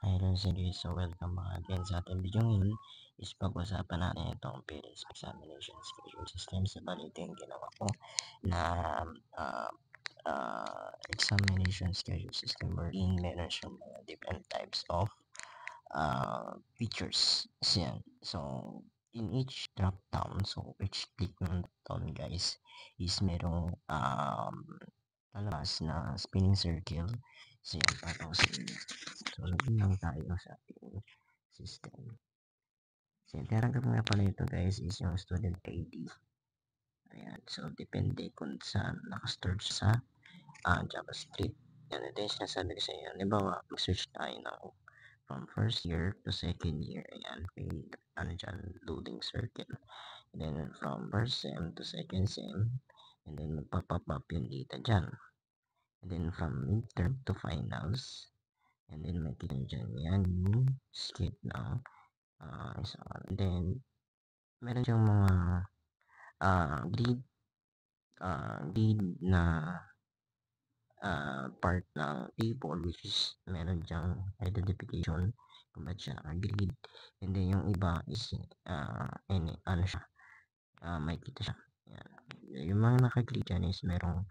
Hello guys, so welcome back again sa ating video ngayon is pag-usapan natin itong PhilHealth examination schedule system sa balitin ginawa ko na examination schedule system wherein meron siyang mga different types of features. So in each drop down, so each click ng down guys is merong palabas na spinning circle. So yan, papausin. So login lang tayo sa ating system. So yung tinatanggap nga pala ito guys is yung student ID. Ayan, so depende kung saan nakastore sa JavaScript. Yan, ito yung sinasabi ko sa inyo. Halimbawa, mag-search tayo ng from first year to second year. Ayan, may dyan, loading circle. And then from first sem to second sem. And then magpa-pop up yung data dyan. And then from midterm to finals. And then makikita nyo dyan yan yung skip ng isa. And then meron siyang mga grid na part ng table which is meron diyang identification kung ba't siya naka-grid. And then yung iba is ano siya, makikita siya. Yan. Yung mga naka-grid dyan is merong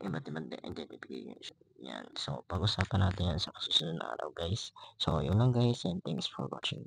iba't ibang identification. Yan. So, pag-usapan natin yan sa susunod na araw guys. So, yun lang guys and thanks for watching.